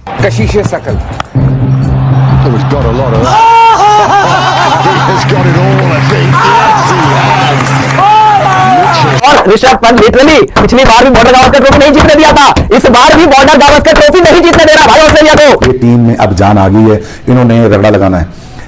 कशिश शकल। Oh, he's got a lot of that. He has got it all, I think. Yes, he has. और Rishabh Pant literally पिछली बार भी border Gavaskar trophy नहीं जीतने दिया था, इस बार भी बॉर्डर गावस्कर ट्रॉफी नहीं जीतने दे रहा भाई ऑस्ट्रेलिया को। ये टीम में अब जान आ गई है, इन्होंने रगड़ा लगाना है,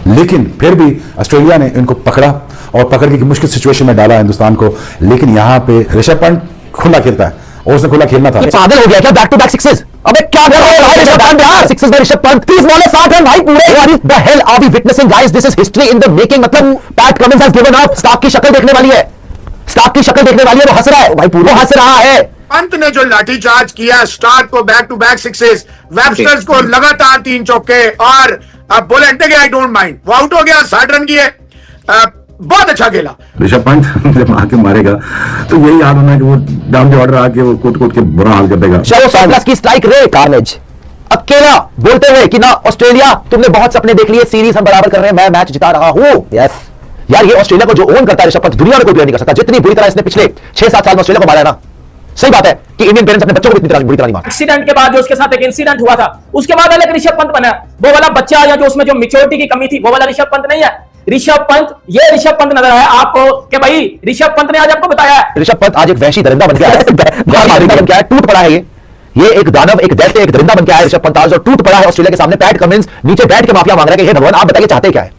लेकिन फिर भी ऑस्ट्रेलिया ने इनको पकड़ा और पकड़ के मुश्किल सिचुएशन में डाला हिंदुस्तान को। लेकिन यहाँ पे ऋषभ पंत खुला खेलता है और उसने खुला खेलना था। पागल हो गया क्या? बैक टू बैक सिक्सेस, अबे क्या कर रहे हो भाई ऋषभ पंत यार? सिक्सेस में ऋषभ पंत 30 बॉल में 60 रन भाई पूरे। What the hell are we witnessing guys? This is history in the making. मतलब Pat Cummins has given up. Starc की शक्ल देखने वाली है, स्टार्क की शक्ल देखने वाली है। वो हंस रहा है भाई, पूरा हंस रहा है। पंत ने जो लाठीचार्ज किया, स्टार्क को back to back sixes, Websters को लगातार 3 चौके और बुलेट के आई डोंट माइंड, वो आउट हो गया। 60 रन किए, बहुत अच्छा खेला। ऋषभ पंत जब आके मारेगा तो यही हाल होना है कि वो डाउन द ऑर्डर आके वो कोट कोट के बुरा हाल कर देगा। चलो 100 प्लस की स्ट्राइक रे कार्नेज अकेला बोलते हुए कि ना ऑस्ट्रेलिया तुमने बहुत सपने देख लिए, सीरीज हम बराबर कर रहे हैं, मैं मैच जिता रहा हूं। यस यार, ये ऑस्ट्रेलिया को जो ओन करता है ऋषभ पंत, दुनिया में कोई प्लेयर नहीं कर सकता। जितनी बुरी तरह इसने पिछले 6-7 साल में ऑस्ट्रेलिया को मारा है ना, सही बात है कि इंडियन पेरेंट्स अपने बच्चों को इतनी बुरी तरह नहीं मारते। एक्सीडेंट के बाद जो उसके साथ एक इंसिडेंट हुआ था, उसके बाद अलग ऋषभ पंत बना। वो वाला बच्चा या जो उसमें जो मैच्योरिटी की कमी थी, वो वाला ऋषभ पंत नहीं है। ऋषभ पंत, ये ऋषभ पंत नजर आया आपको कि भाई ऋषभ पंत ने आज आपको बताया है। ऋषभ पंत आज एक वैशी दरिंदा बन गया है, बन गया है, टूट पड़ा है। ये एक दानव, एक दैत्य, एक दरिंदा बन गया है ऋषभ पंत आज, और टूट पड़ा है ऑस्ट्रेलिया के सामने। पैट कमिंस नीचे बैठ के माफिया मांग रहा है कि हे भगवान आप बताइए चाहते क्या है।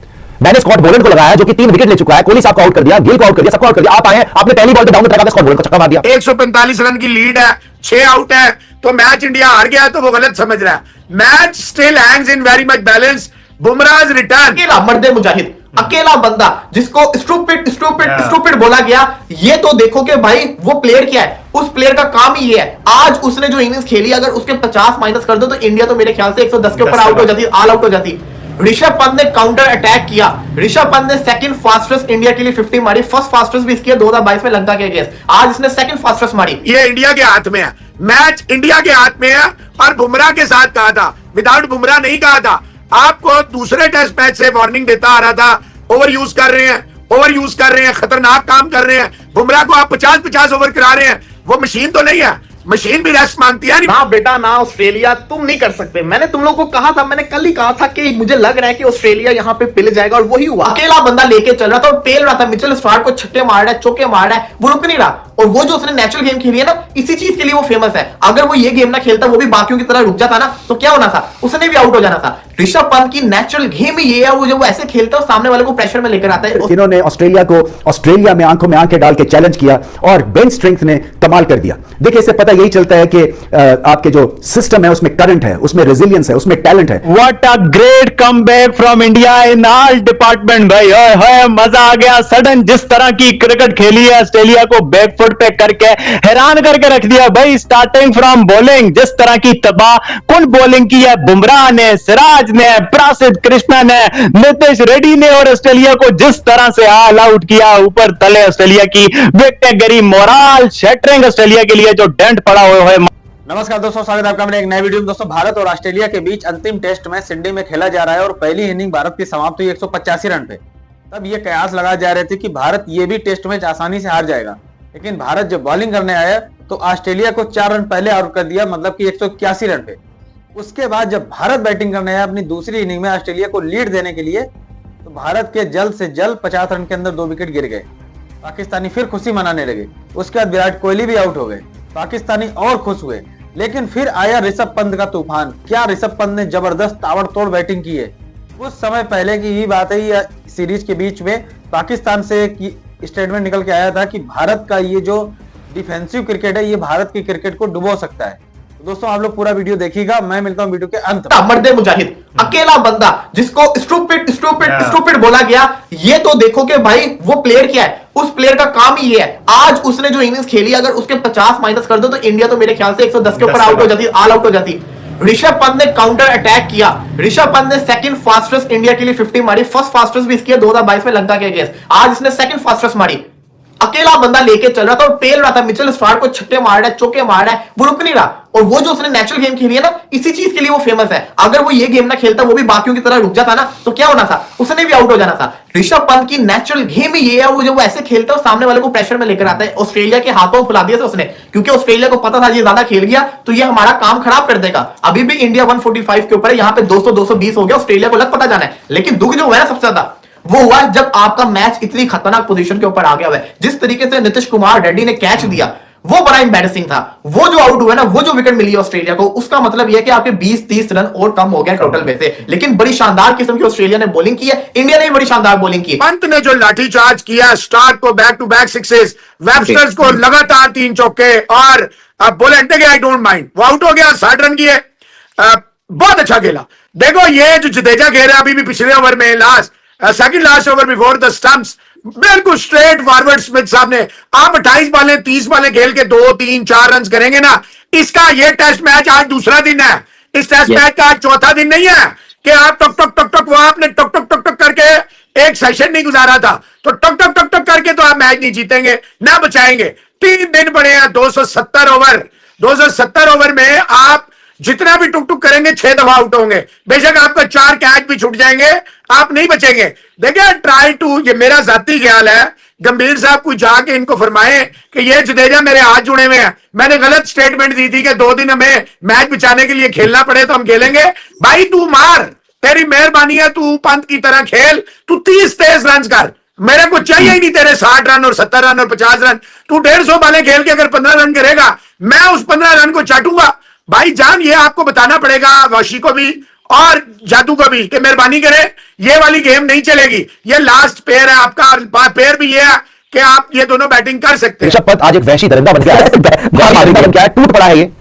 मैंने स्कॉट बोलेंड को लगाया जो कि 3 विकेट ले चुका है, कोहली साहब को आउट कर दिया, गिल को आउट कर दिया, सबको आउट कर दिया। आप आए, आपने पहली बॉल पे डाउन उतरा के स्कॉट बोलेंड को छक्का मार दिया। 145 रन की लीड है, 6 आउट है, तो मैच इंडिया हार गया है, तो वो गलत समझ रहा है। Match still Hanks in very much balance. Bumrah return. अकेला मर्दे मुजाहिद, अकेला बंदा जिसको स्टूपिड बोला गया। ये तो देखो कि भाई वो प्लेयर क्या है, उस प्लेयर का काम ही ये है। आज उसने जो इनिंग्स खेली, अगर उसके 50 माइनस कर दो तो इंडिया तो मेरे ख्याल से 110 के ऊपर आउट हो जाती, ऑल आउट हो जाती। ऋषभ पंत ने काउंटर अटैक किया। ऋषभ पंत ने सेकंड फास्टेस्ट इंडिया के लिए 50 मारी, फर्स्ट फास्टेस्ट भी इसकी 2022 में लंका के अगेंस्ट। आज इसने सेकंड फास्टेस्ट मारी। ये इंडिया के हाथ में है, मैच इंडिया के हाथ में है। और बुमराह के साथ कहा था, विदाउट बुमराह नहीं कहा था। आपको दूसरे टेस्ट मैच से वार्निंग देता आ रहा था, ओवर यूज कर रहे हैं, खतरनाक काम कर रहे हैं। बुमराह को आप 50-50 ओवर करा रहे हैं। वो मशीन तो नहीं है, मशीन भी रेस्ट मांगती है। ना बेटा ना ऑस्ट्रेलिया, तुम नहीं कर सकते। मैंने तुम लोगों को कहा था, मैंने कल ही कहा था कि मुझे लग रहा है कि ऑस्ट्रेलिया यहाँ पे पिल जाएगा, और वही हुआ। अकेला बंदा लेके चल रहा था और पेल रहा था। मिचेल स्टार्क को छक्के मार रहा है, चौके मार रहा है, वो रुक नहीं रहा। और वो जो उसने नेचुरल गेम खेली है ना, इसी चीज के लिए वो फेमस है। अगर वो ये गेम ना खेलता, वो भी बाकियों की तरह रुक जाता ना, तो क्या होना था, उसने भी आउट हो जाना था। ऋषभ पंत की नेचुरल गेम ही ये है, वो जब वो ऐसे खेलता है सामने वाले को प्रेशर में लेकर आता है। इन्होंने ऑस्ट्रेलिया को ऑस्ट्रेलिया में आंखों में आंखें डाल के चैलेंज किया और बेंच स्ट्रेंथ ने कमाल कर दिया। देखिए, इससे पता यही चलता है कि आपके जो सिस्टम है उसमें करंट है, उसमें रेजिलियंस है, उसमें टैलेंट है। What a great comeback from India in all department भाई। ओए मजा आ गया। सडन जिस तरह की क्रिकेट खेली है ऑस्ट्रेलिया को बैकफुट पे करके हैरान करके रख दिया भाई। स्टार्टिंग फ्रॉम बॉलिंग, जिस तरह की तबाह कुल बॉलिंग की है बुमराह ने, सिराज ने, प्रसिद्ध कृष्णा ने, नीतीश रेड्डी ने, और ऑस्ट्रेलिया को जिस तरह से ऑल आउट किया, ऊपर तले ऑस्ट्रेलिया की विकेट गिरी, मोरल शटरिंग ऑस्ट्रेलिया के लिए जो डेंट पड़ा हुआ है। नमस्कार दोस्तों, स्वागत है आपका मेरे एक नए वीडियो में। दोस्तों, भारत और ऑस्ट्रेलिया के बीच अंतिम टेस्ट मैच सिडनी में खेला जा रहा है और पहली इनिंग भारत की समाप्त हुई 185 रन पे। तब ये कयास लगाए जा रहे थे कि भारत ये भी टेस्ट मैच आसानी से हार जाएगा, लेकिन भारत जब बॉलिंग करने आया तो ऑस्ट्रेलिया को 4 रन पहले आउट कर दिया, मतलब कि 181 रन पे। उसके बाद जब भारत बैटिंग करने आया अपनी दूसरी इनिंग में ऑस्ट्रेलिया को लीड देने के लिए, तो भारत के जल्द से जल्द 50 रन के अंदर 2 विकेट गिर गए। पाकिस्तानी फिर खुशी मनाने लगे। उसके बाद विराट कोहली भी आउट हो गए, पाकिस्तानी और खुश हुए। लेकिन फिर आया ऋषभ पंत का तूफान। क्या ऋषभ पंत ने जबरदस्त ताबड़तोड़ बैटिंग की है। कुछ समय पहले की ही बात है, ये सीरीज के बीच में पाकिस्तान से स्टेटमेंट निकल के आया था कि भारत का ये जो डिफेंसिव क्रिकेट है, ये भारत की क्रिकेट को डुबो सकता है। तो दोस्तों, आप लोग पूरा वीडियो देखिएगा, मैं मिलता हूं वीडियो के अंत में। मर्दे मुजाहिद, अकेला बंदा जिसको स्टूपिड बोला गया। ये तो देखो कि भाई वो प्लेयर क्या है, उस प्लेयर का काम ही ये है। आज उसने जो इनिंग्स खेली, अगर उसके 50 माइनस कर दो तो इंडिया तो मेरे ख्याल से 110 के ऊपर आउट हो जाती, ऑल आउट हो जाती। ऋषभ पंत ने काउंटर अटैक किया। ऋषभ पंत ने सेकंड फास्टेस्ट इंडिया के लिए 50 मारी, फर्स्ट फास्टेस्ट भी इसकी 2022 में लंका के अगेंस्ट। आज इसने सेकंड फास्टेस्ट मारी। अकेला बंदा लेके चल रहा था और पेल रहा था, मिचेल स्टार्क को छक्के मार रहा है, चौके मार रहा है, वो रुक नहीं रहा। और वो जो उसने नेचुरल गेम खेली है ना, इसी चीज के लिए वो फेमस है। अगर वो ये गेम ना खेलता, वो भी बाकियों की तरह रुक जाता ना, तो क्या होना था, उसने भी आउट हो जाना था। ऋषभ पंत की नेचुरल गेम ही ये है, वो जब वो ऐसे खेलता है सामने वाले को प्रेशर में लेकर आता है। ऑस्ट्रेलिया के हाथों फुला दिया था उसने, क्योंकि ऑस्ट्रेलिया को पता था ये ज्यादा खेल गया तो ये हमारा काम खराब कर देगा। अभी भी इंडिया 145 के ऊपर है, यहाँ पे 200-220 हो गया, ऑस्ट्रेलिया को लग पता जाना है। लेकिन दुख जो हुआ है सबसे ज्यादा वो हुआ जब आपका मैच इतनी खतरनाक पोजीशन के ऊपर आ गया है। जिस तरीके से नीतीश कुमार रेड्डी ने कैच दिया वो बड़ा इंबैरेसिंग था। वो जो आउट हुआ ना, वो जो विकेट मिली ऑस्ट्रेलिया को, उसका मतलब यह कि आपके 20-30 रन और कम हो गए टोटल में से। लेकिन बड़ी शानदार किस्म की ऑस्ट्रेलिया ने बॉलिंग की है, इंडिया ने भी बड़ी शानदार बॉलिंग की। पंत ने जो लाठीचार्ज किया, स्टार्क को back to back sixes, Websters को लगातार 3 चौके, और बुलेट आई डोंट माइंड, वो आउट हो गया, 60 रन किए, बहुत अच्छा खेला। देखो ये जो जडेजा खेल रहा है अभी भी पिछले ओवर में, last second last over before the stumps, बिल्कुल स्ट्रेट फॉरवर्ड स्मिथ साहब ने, आप 28 बालें 30 बालें खेल के 2-3-4 रन करेंगे ना, इसका ये टेस्ट मैच आज दूसरा दिन है। इस टेस्ट मैच का आज चौथा दिन नहीं है कि आप टक टक टक टक, वो आपने टक टक टक टक करके एक सेशन नहीं गुजारा था, तो टक टक टक टक करके तो आप मैच नहीं जीतेंगे ना बचाएंगे। 3 दिन पड़े हैं, 270 ओवर में आप जितना भी टुक टुक करेंगे 6 दफा आउट होंगे। बेशक आपका 4 कैच भी छूट जाएंगे, आप नहीं बचेंगे। देखिए ट्राई टू, ये मेरा जाती ख्याल है, गंभीर साहब को जाके इनको फरमाएं कि ये जडेजा मेरे हाथ जुड़े हुए हैं, मैंने गलत स्टेटमेंट दी थी कि 2 दिन हमें मैच बचाने के लिए खेलना पड़े तो हम खेलेंगे। भाई तू मार, तेरी मेहरबानी है, तू पंत की तरह खेल, तू 30-30 रन कर, मेरे को चाहिए ही नहीं तेरे 60 रन और 70 रन और 50 रन। तू 150 बालें खेल के अगर 15 रन करेगा, मैं उस 15 रन को चाटूंगा। भाई जान, ये आपको बताना पड़ेगा, वाशी को भी और जादू को भी, कि मेहरबानी करें, ये वाली गेम नहीं चलेगी। ये लास्ट पेयर है आपका, और पेयर भी ये है कि आप ये दोनों बैटिंग कर सकते हैं। ऋषभ पंत आज एक वहशी दरिंदा बन गया है, दरिंदा बन गया है, टूट पड़ा है ये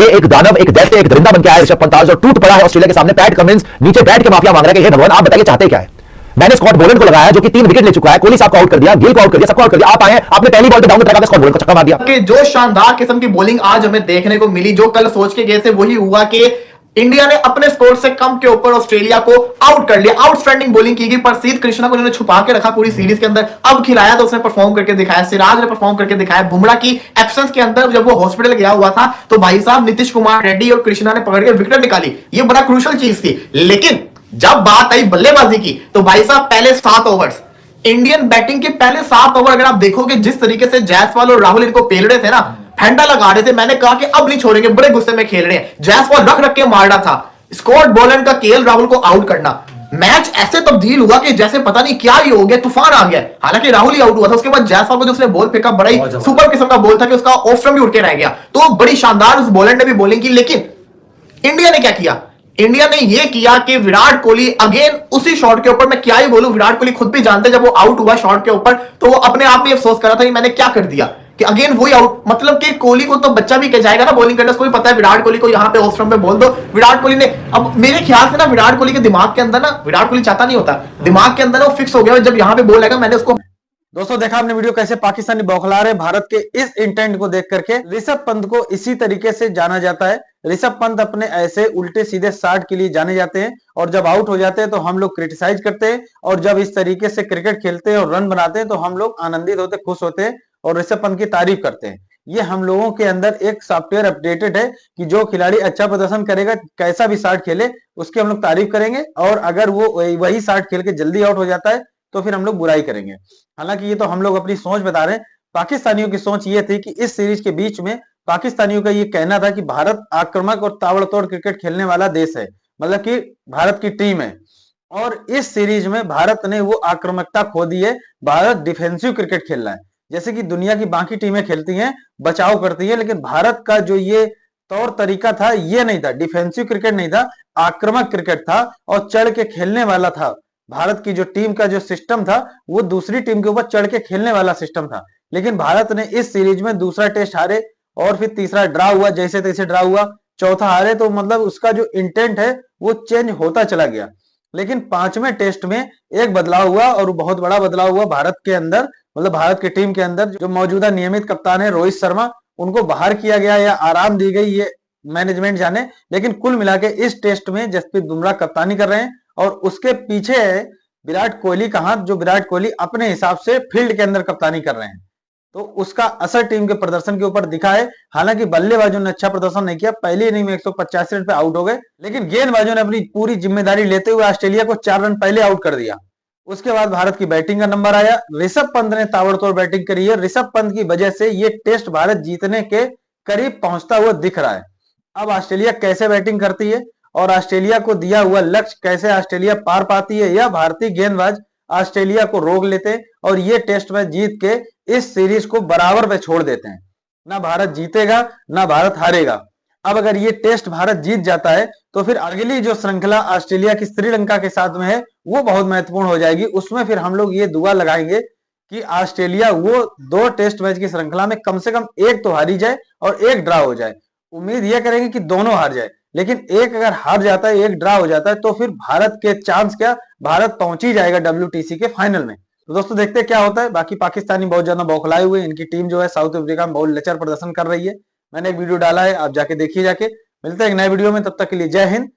एक दानव, एक दैत्य, एक दरिंदा बन गया है ऋषभ पंत आज, और टूट पड़ा है ऑस्ट्रेलिया के सामने। पैट कमिंस नीचे बैठ के माफिया मांग रहा है कि हे भगवान आप बताइए चाहते क्या है। मैंने स्कॉट बोलन को लगाया जो कि 3 विकेट ले चुका है, कोहली साहब को आउट कर दिया, गिल को आउट कर दिया, सबको आउट कर दिया। आप आए, आपने पहली बॉल पे डाउन उतरा, स्कॉट बोलन को छक्का मार दिया। कि जो शानदार किस्म की बॉलिंग आज हमें देखने को मिली, जो कल सोच के गए थे वही हुआ कि इंडिया ने अपने स्कोर से कम के ऊपर ऑस्ट्रेलिया को आउट कर लिया। आउटस्टैंडिंग बॉलिंग की गई। प्रसिद्ध कृष्णा को उन्होंने छुपा के रखा पूरी सीरीज के अंदर, अब खिलाया तो उसने परफॉर्म करके दिखाया, सिराज ने परफॉर्म करके दिखाया। बुमराह की एब्सेंस के अंदर जब वो हॉस्पिटल गया हुआ था तो भाई साहब नीतीश कुमार रेड्डी और कृष्णा ने पकड़ के विकेट निकाली, ये बड़ा क्रूशियल चीज थी। लेकिन जब बात आई बल्लेबाजी की तो भाई साहब पहले 7 ओवर्स, इंडियन बैटिंग के पहले 7 ओवर अगर आप देखोगे जिस तरीके से जायसवाल और राहुल इनको पेल रहे थे ना, फंडा लगा रहे थे, मैंने कहा कि अब नहीं छोड़ेंगे, बड़े गुस्से में खेल रहे हैं। जायसवाल रख रख के मार रहा था, स्कॉट बोलन का केएल राहुल को आउट करना, मैच ऐसे तब्दील हुआ कि जैसे पता नहीं क्या ही हो गया, तूफान आ गया। हालांकि राहुल ही आउट हुआ था, उसके बाद जायसवाल को जो उसने बॉल फेंका बड़ा ही सुपर किस्म का बॉल था कि उसका ऑफ स्टंप भी उठ के रह गया, तो बड़ी शानदार उस बॉलर ने भी बॉलिंग की। लेकिन इंडिया ने क्या किया, इंडिया ने यह किया कि विराट कोहली अगेन उसी शॉट के ऊपर, मैं क्या ही बोलूं, विराट कोहली खुद भी जानते जब वो आउट हुआ शॉट के ऊपर तो वो अपने आप में अफसोस कर रहा था कि मैंने क्या कर दिया, कि अगेन वही आउट। मतलब कि कोहली को तो बच्चा भी कह जाएगा ना बॉलिंग करने, उसको भी पता है विराट कोहली को यहाँ पे ऑफ स्टंप पे बोल दो। विराट कोहली ने, अब मेरे ख्याल से ना विराट कोहली के दिमाग के अंदर ना, विराट कोहली चाहता नहीं होता, दिमाग के अंदर ना वो फिक्स हो गया, जब यहाँ पे बॉल आएगा मैंने उसको। दोस्तों देखा आपने वीडियो कैसे पाकिस्तानी बौखला रहे भारत के इस इंटेंट को देख करके। ऋषभ पंत को इसी तरीके से जाना जाता है। ऋषभ पंत अपने ऐसे उल्टे सीधे शॉट के लिए जाने जाते हैं और जब आउट हो जाते हैं तो हम लोग क्रिटिसाइज करते हैं, और जब इस तरीके से क्रिकेट खेलते हैं और रन बनाते हैं तो हम लोग आनंदित होते, खुश होते हैं और ऋषभ पंत की तारीफ करते हैं। ये हम लोगों के अंदर एक सॉफ्टवेयर अपडेटेड है कि जो खिलाड़ी अच्छा प्रदर्शन करेगा, कैसा भी शॉट खेले, उसकी हम लोग तारीफ करेंगे, और अगर वो वही शॉट खेल के जल्दी आउट हो जाता है तो फिर हम लोग बुराई करेंगे। हालांकि ये तो हम लोग अपनी सोच बता रहे हैं। पाकिस्तानियों की सोच ये थी कि इस सीरीज के बीच में पाकिस्तानियों का ये कहना था कि भारत आक्रामक और ताबड़तोड़ क्रिकेट खेलने वाला देश है, मतलब कि भारत की टीम है, और इस सीरीज में भारत ने वो आक्रामकता खो दी है। भारत डिफेंसिव क्रिकेट खेल रहा है, जैसे कि दुनिया की बाकी टीमें खेलती हैं, बचाव करती है, लेकिन भारत का जो ये तौर तरीका था ये नहीं था, डिफेंसिव क्रिकेट नहीं था, आक्रामक क्रिकेट था और चढ़ के खेलने वाला था। भारत की जो टीम का जो सिस्टम था वो दूसरी टीम के ऊपर चढ़ के खेलने वाला सिस्टम था। लेकिन भारत ने इस सीरीज में दूसरा टेस्ट हारे और फिर तीसरा ड्रा हुआ, जैसे तैसे ड्रा हुआ, चौथा हारे, तो मतलब उसका जो इंटेंट है वो चेंज होता चला गया। लेकिन 5वें टेस्ट में एक बदलाव हुआ और बहुत बड़ा बदलाव हुआ भारत के अंदर, मतलब भारत की टीम के अंदर। जो मौजूदा नियमित कप्तान है रोहित शर्मा, उनको बाहर किया गया या आराम दी गई ये मैनेजमेंट जाने, लेकिन कुल मिला के इस टेस्ट में जसप्रीत बुमराह कप्तानी कर रहे हैं और उसके पीछे है विराट कोहली का हाथ, जो विराट कोहली अपने हिसाब से फील्ड के अंदर कप्तानी कर रहे हैं। तो उसका असर टीम के प्रदर्शन के ऊपर दिखा है। हालांकि बल्लेबाजों ने अच्छा प्रदर्शन नहीं किया, पहली इनिंग में 185 रन पे आउट हो गए, लेकिन गेंदबाजों ने अपनी पूरी जिम्मेदारी लेते हुए ऑस्ट्रेलिया को 4 रन पहले आउट कर दिया। उसके बाद भारत की बैटिंग का नंबर आया। ऋषभ पंत ने ताबड़तोड़ बैटिंग करी है। ऋषभ पंत की वजह से ये टेस्ट भारत जीतने के करीब पहुंचता हुआ दिख रहा है। अब ऑस्ट्रेलिया कैसे बैटिंग करती है और ऑस्ट्रेलिया को दिया हुआ लक्ष्य कैसे ऑस्ट्रेलिया पार पाती है, या भारतीय गेंदबाज ऑस्ट्रेलिया को रोक लेते हैं और ये टेस्ट मैच जीत के इस सीरीज को बराबर पे छोड़ देते हैं। ना भारत जीतेगा ना भारत हारेगा। अब अगर ये टेस्ट भारत जीत जाता है तो फिर अगली जो श्रृंखला ऑस्ट्रेलिया की श्रीलंका के साथ में है वो बहुत महत्वपूर्ण हो जाएगी। उसमें फिर हम लोग ये दुआ लगाएंगे कि ऑस्ट्रेलिया वो 2 टेस्ट मैच की श्रृंखला में कम से कम एक तो हारी जाए और एक ड्रा हो जाए। उम्मीद यह करेंगे कि दोनों हार जाए, लेकिन एक अगर हार जाता है, एक ड्रा हो जाता है, तो फिर भारत के चांस क्या, भारत पहुंच ही जाएगा WTC के फाइनल में। तो दोस्तों देखते हैं क्या होता है। बाकी पाकिस्तानी बहुत ज्यादा बौखलाए हुए, इनकी टीम जो है साउथ अफ्रीका में बहुत लचर प्रदर्शन कर रही है। मैंने एक वीडियो डाला है, आप जाके देखिए। जाके मिलते हैं एक नए वीडियो में, तब तक के लिए जय हिंद,